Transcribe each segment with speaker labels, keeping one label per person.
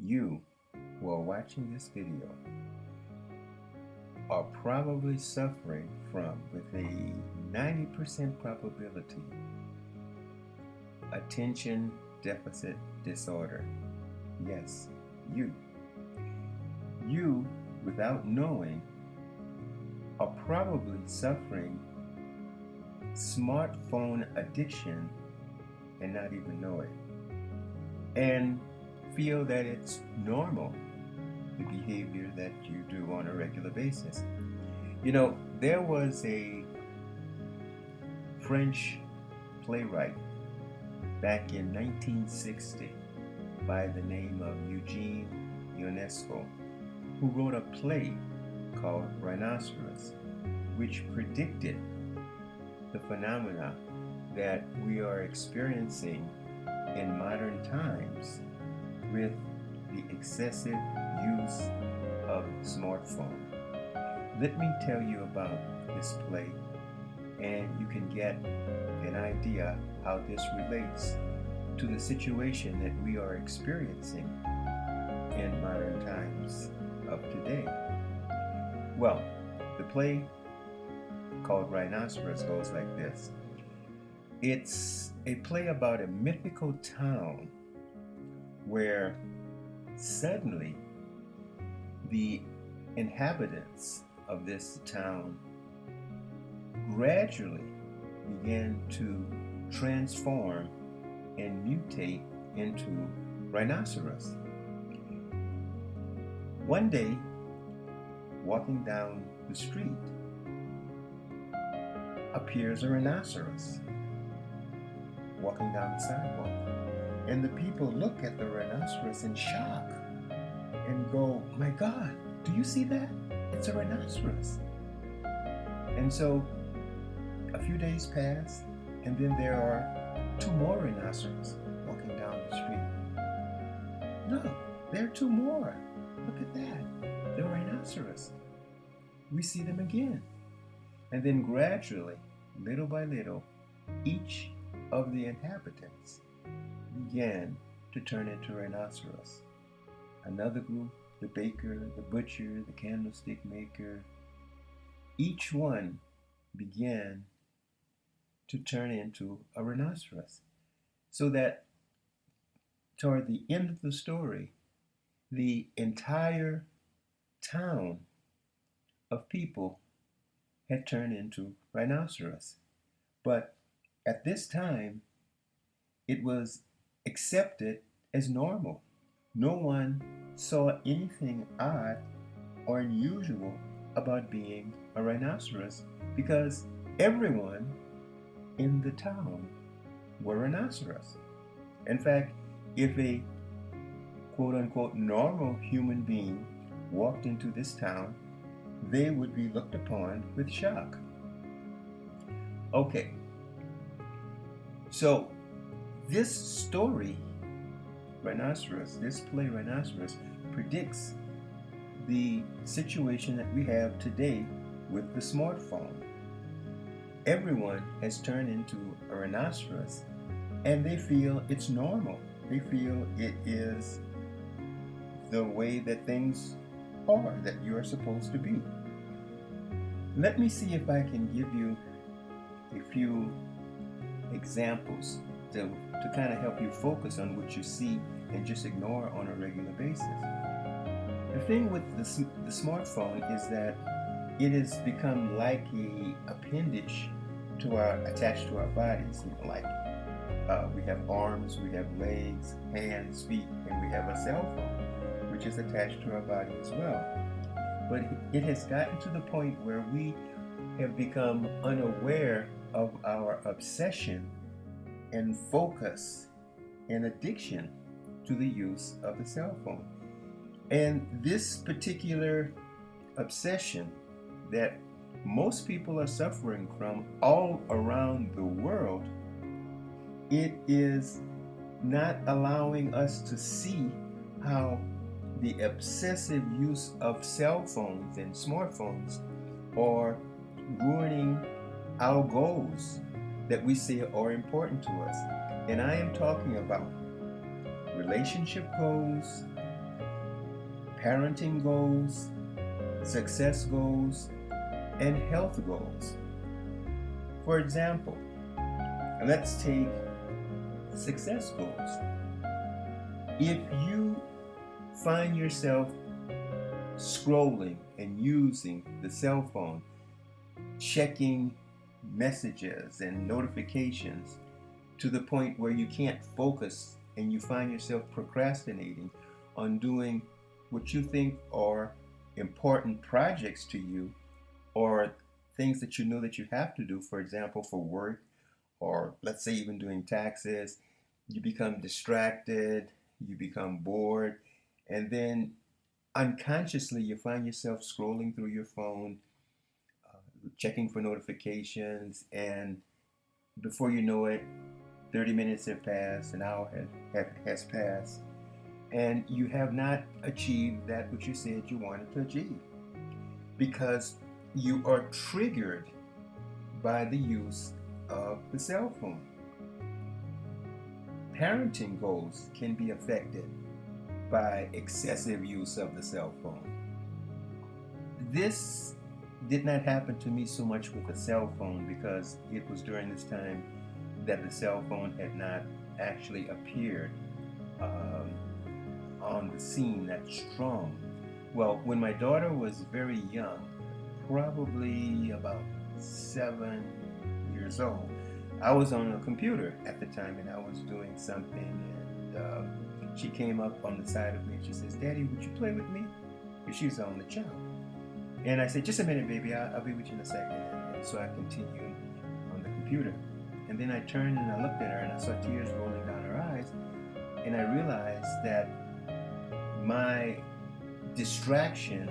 Speaker 1: You who are watching this video are probably suffering from, with a 90% probability, attention deficit disorder. Yes, you. You, without knowing, are probably suffering smartphone addiction and not even know it. And feel that it's normal, the behavior that you do on a regular basis. You know, there was a French playwright back in 1960 by the name of Eugene Ionesco, who wrote a play called Rhinoceros, which predicted the phenomena that we are experiencing in modern times with the excessive use of smartphone. Let me tell you about this play, and you can get an idea how this relates to the situation that we are experiencing in modern times of today. Well, the play called Rhinoceros goes like this. It's a play about a mythical town where suddenly the inhabitants of this town gradually began to transform and mutate into rhinoceros. One day, walking down the street, appears a rhinoceros walking down the sidewalk. And the people look at the rhinoceros in shock and go, "My God, do you see that? It's a rhinoceros." And so a few days pass, and then there are two more rhinoceros walking down the street. Look, there are two more. Look at that. The rhinoceros. We see them again. And then gradually, little by little, each of the inhabitants began to turn into rhinoceros. Another group, the baker, the butcher, the candlestick maker, each one began to turn into a rhinoceros. So that toward the end of the story, the entire town of people had turned into rhinoceros. But at this time, it was accepted as normal. No one saw anything odd or unusual about being a rhinoceros because everyone in the town were rhinoceros. In fact, if a quote unquote normal human being walked into this town, they would be looked upon with shock. Okay, so this story, Rhinoceros, this play Rhinoceros, predicts the situation that we have today with the smartphone. Everyone has turned into a rhinoceros, and they feel it's normal. They feel it is the way that things are, that you are supposed to be. Let me see if I can give you a few examples to kind of help you focus on what you see and just ignore on a regular basis. The thing with the smartphone is that it has become like a appendage attached to our bodies. You know, like we have arms, we have legs, hands, feet, and we have a cell phone, which is attached to our body as well. But it has gotten to the point where we have become unaware of our obsession and focus and addiction to the use of the cell phone. And this particular obsession that most people are suffering from all around the world, it is not allowing us to see how the obsessive use of cell phones and smartphones are ruining our goals that we say are important to us. And I am talking about relationship goals, parenting goals, success goals, and health goals. For example, let's take success goals. If you find yourself scrolling and using the cell phone, checking messages and notifications to the point where you can't focus and you find yourself procrastinating on doing what you think are important projects to you, or things that you know that you have to do, for example, for work, or let's say even doing taxes, you become distracted, you become bored, and then unconsciously you find yourself scrolling through your phone, checking for notifications, and before you know it, 30 minutes have passed, an hour has passed, and you have not achieved that which you said you wanted to achieve because you are triggered by the use of the cell phone. Parenting goals can be affected by excessive use of the cell phone. This did not happen to me so much with the cell phone because it was during this time that the cell phone had not actually appeared on the scene that strong. Well, when my daughter was very young, probably about 7 years old, I was on a computer at the time and I was doing something, and she came up on the side of me and she says, "Daddy, would you play with me?" Because she was on the child. And I said, "Just a minute, baby, I'll be with you in a second." And so I continued on the computer. And then I turned and I looked at her and I saw tears rolling down her eyes. And I realized that my distraction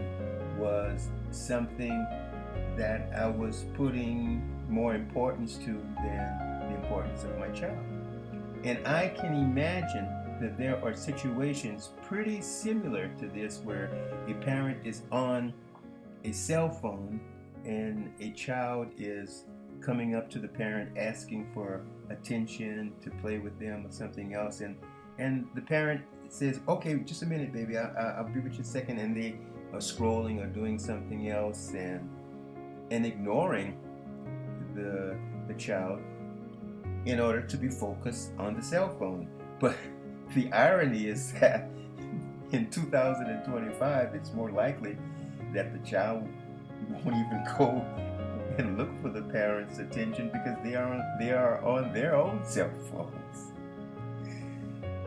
Speaker 1: was something that I was putting more importance to than the importance of my child. And I can imagine that there are situations pretty similar to this where a parent is on a cell phone and a child is coming up to the parent asking for attention, to play with them or something else, and the parent says, "Okay, just a minute, baby, I'll be with you in a second," and they are scrolling or doing something else and ignoring the child in order to be focused on the cell phone. But the irony is that in 2025, it's more likely that the child won't even go and look for the parents' attention because they are on their own cell phones.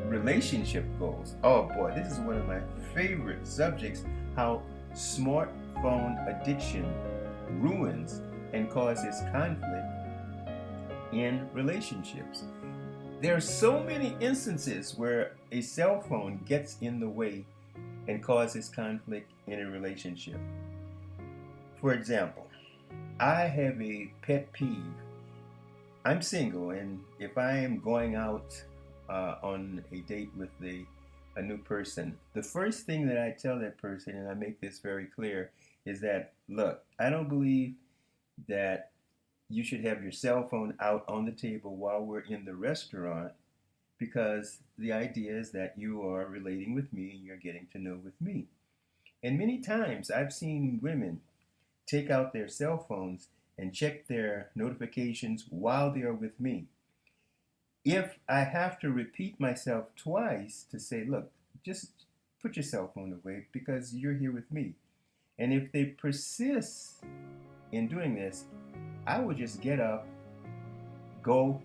Speaker 1: Relationship goals. Oh boy, this is one of my favorite subjects, how smartphone addiction ruins and causes conflict in relationships. There are so many instances where a cell phone gets in the way and causes conflict in a relationship. For example, I have a pet peeve. I'm single, and if I am going out on a date with a new person, the first thing that I tell that person, and I make this very clear, is that, look, I don't believe that you should have your cell phone out on the table while we're in the restaurant, because the idea is that you are relating with me and you're getting to know with me. And many times I've seen women take out their cell phones and check their notifications while they are with me. If I have to repeat myself twice to say, look, just put your cell phone away because you're here with me. And if they persist in doing this, I would just get up, go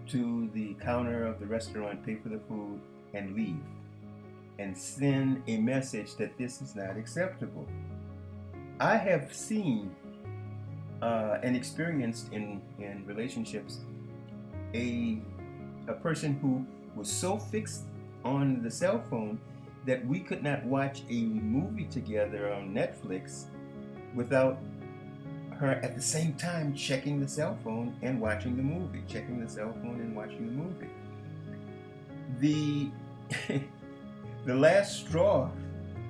Speaker 1: to the counter of the restaurant, pay for the food, and leave. And send a message that this is not acceptable. I have seen and experienced in relationships a person who was so fixed on the cell phone that we could not watch a movie together on Netflix without her at the same time checking the cell phone and watching the movie, checking the cell phone and watching the movie. The last straw,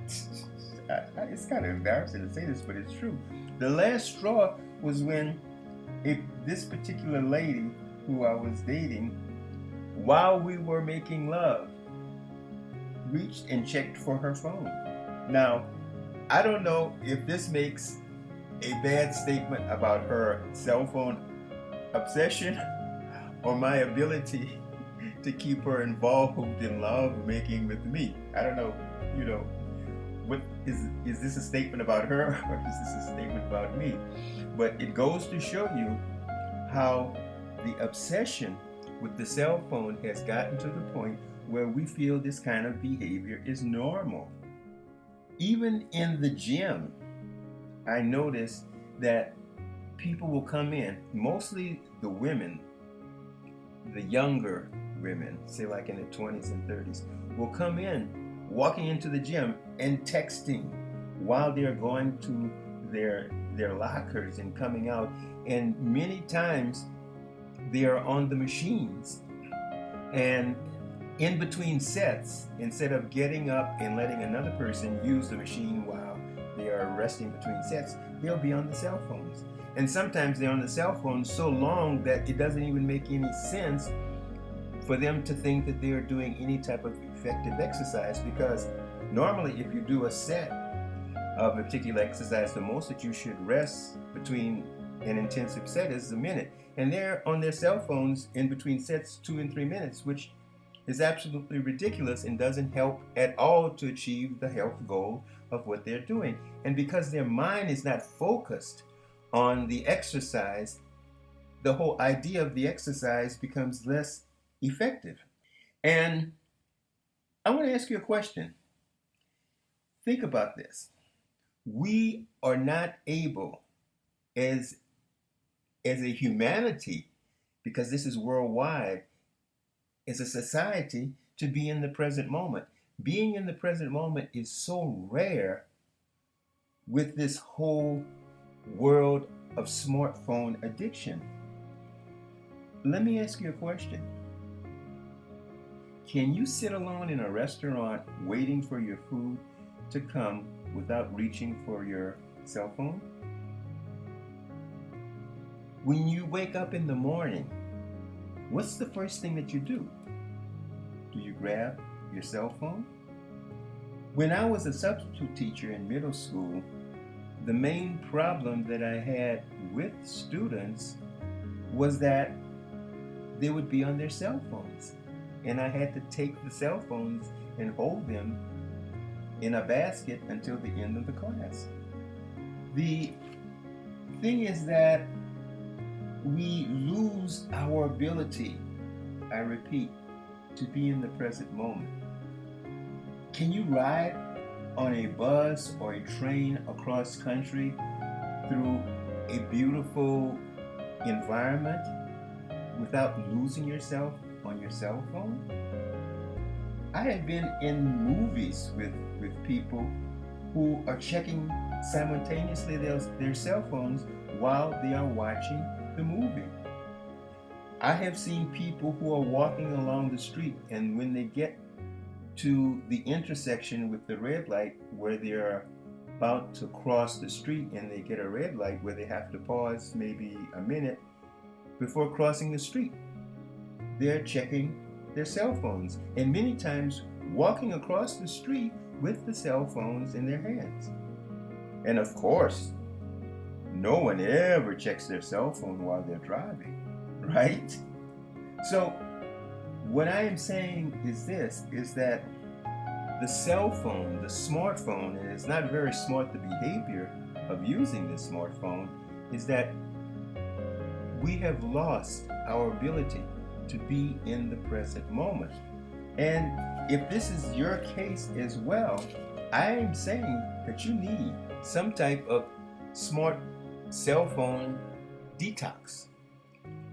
Speaker 1: it's kind of embarrassing to say this, but it's true. The last straw was when this particular lady who I was dating, while we were making love, reached and checked for her phone. Now, I don't know if this makes a bad statement about her cell phone obsession or my ability to keep her involved in love making with me. I don't know, you know, what is this a statement about her or is this a statement about me? But it goes to show you how the obsession with the cell phone has gotten to the point where we feel this kind of behavior is normal. Even in the gym, I notice that people will come in, mostly the women, the younger women, say like in their 20s and 30s, will come in, walking into the gym and texting while they're going to their lockers and coming out. And many times they are on the machines. And in between sets, instead of getting up and letting another person use the machine while they are resting between sets, they'll be on the cell phones. And sometimes they're on the cell phones so long that it doesn't even make any sense for them to think that they are doing any type of effective exercise, because normally if you do a set of a particular exercise, the most that you should rest between an intensive set is a minute. And they're on their cell phones in between sets 2 and 3 minutes, which is absolutely ridiculous and doesn't help at all to achieve the health goal of what they're doing. And because their mind is not focused on the exercise, the whole idea of the exercise becomes less effective. And I want to ask you a question. Think about this. We are not able as a humanity, because this is worldwide, as a society, to be in the present moment. Being in the present moment is so rare with this whole world of smartphone addiction. Let me ask you a question. Can you sit alone in a restaurant waiting for your food to come without reaching for your cell phone? When you wake up in the morning, what's the first thing that you do? Do you grab your cell phone? When I was a substitute teacher in middle school, the main problem that I had with students was that they would be on their cell phones. And I had to take the cell phones and hold them in a basket until the end of the class. The thing is that we lose our ability, I repeat, to be in the present moment. Can you ride on a bus or a train across country through a beautiful environment without losing yourself on your cell phone? I have been in movies with people who are checking simultaneously their cell phones while they are watching the movie. I have seen people who are walking along the street, and when they get to the intersection with the red light where they are about to cross the street and they get a red light where they have to pause maybe a minute before crossing the street, they're checking their cell phones, and many times walking across the street with the cell phones in their hands. And of course, no one ever checks their cell phone while they're driving, right? So what I am saying is this, is that the cell phone, the smartphone, and it's not very smart, the behavior of using the smartphone, is that we have lost our ability to be in the present moment. And if this is your case as well, I am saying that you need some type of smart cell phone detox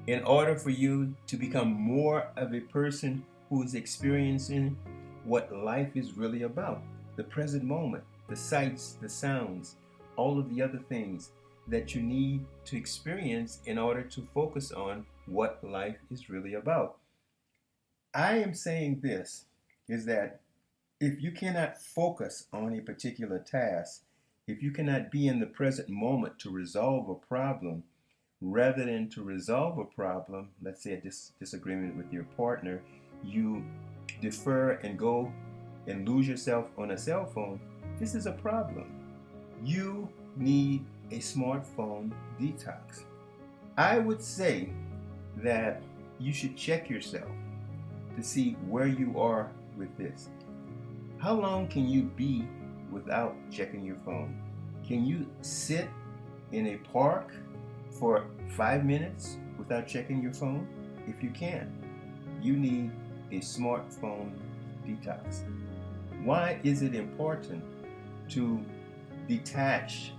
Speaker 1: in order for you to become more of a person who is experiencing what life is really about. The present moment, the sights, the sounds, all of the other things that you need to experience in order to focus on what life is really about. I am saying this, is that if you cannot focus on a particular task, if you cannot be in the present moment to resolve a problem, rather than to resolve a problem, let's say a disagreement with your partner, you defer and go and lose yourself on a cell phone, This is a problem. You need a smartphone detox. I would say that you should check yourself to see where you are with this. How long can you be without checking your phone? Can you sit in a park for 5 minutes without checking your phone? If you can, you need a smartphone detox. Why is it important to detach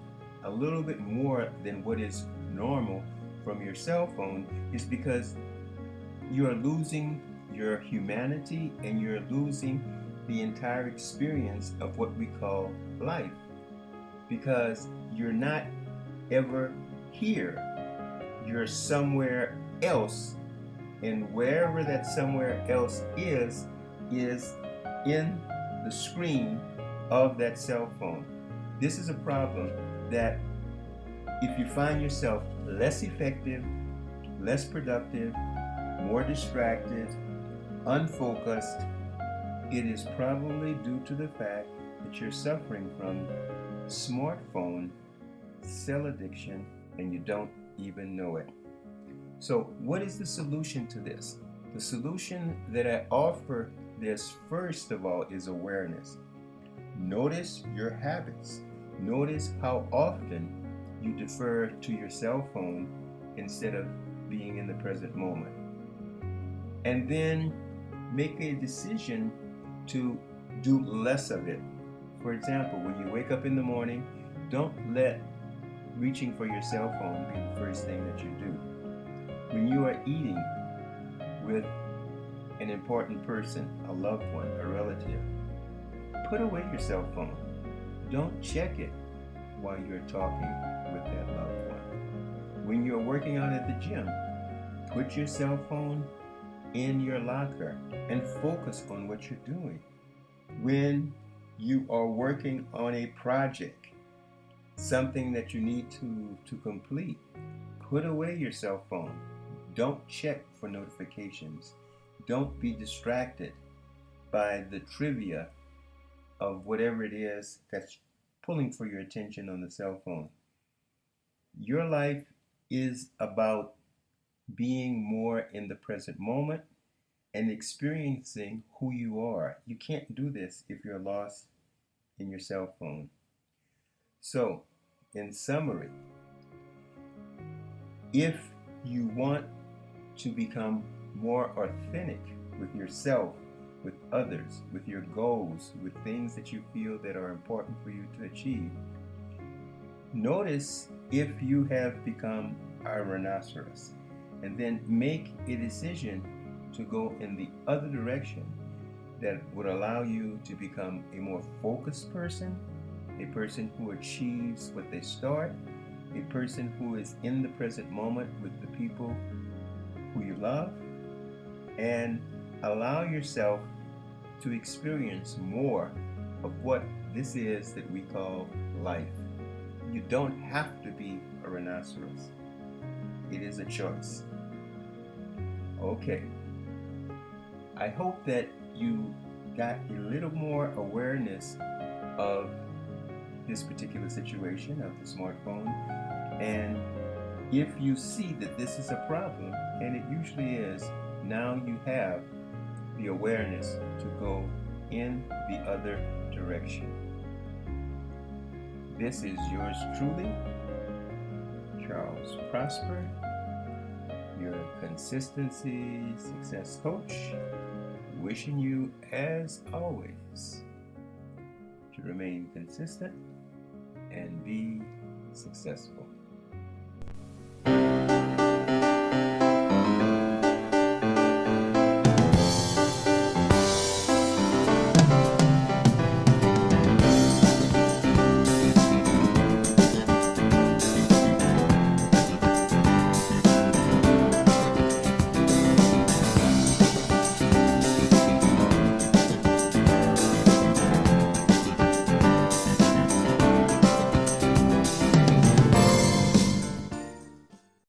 Speaker 1: a little bit more than what is normal from your cell phone? Is because you are losing your humanity and you're losing the entire experience of what we call life, because you're not ever here. You're somewhere else, and wherever that somewhere else is in the screen of that cell phone. This is a problem that if you find yourself less effective, less productive, more distracted, unfocused, it is probably due to the fact that you're suffering from smartphone cell addiction and you don't even know it. So what is the solution to this? The solution that I offer this first of all is awareness. Notice your habits. Notice how often you defer to your cell phone instead of being in the present moment. And then make a decision to do less of it. For example, when you wake up in the morning, don't let reaching for your cell phone be the first thing that you do. When you are eating with an important person, a loved one, a relative, put away your cell phone. Don't check it while you're talking with that loved one. When you're working out at the gym, put your cell phone in your locker and focus on what you're doing. When you are working on a project, something that you need to complete, put away your cell phone. Don't check for notifications. Don't be distracted by the trivia of whatever it is that's pulling for your attention on the cell phone. Your life is about being more in the present moment and experiencing who you are. You can't do this if you're lost in your cell phone. So, in summary, if you want to become more authentic with yourself, with others, with your goals, with things that you feel that are important for you to achieve, notice if you have become a rhinoceros, and then make a decision to go in the other direction that would allow you to become a more focused person, a person who achieves what they start, a person who is in the present moment with the people who you love, and allow yourself to experience more of what this is that we call life. You don't have to be a rhinoceros. It is a choice. Okay. I hope that you got a little more awareness of this particular situation of the smartphone. And if you see that this is a problem, and it usually is, now you have the awareness to go in the other direction. This is yours truly, Charles Prosper, your consistency success coach, wishing you, as always, to remain consistent and be successful.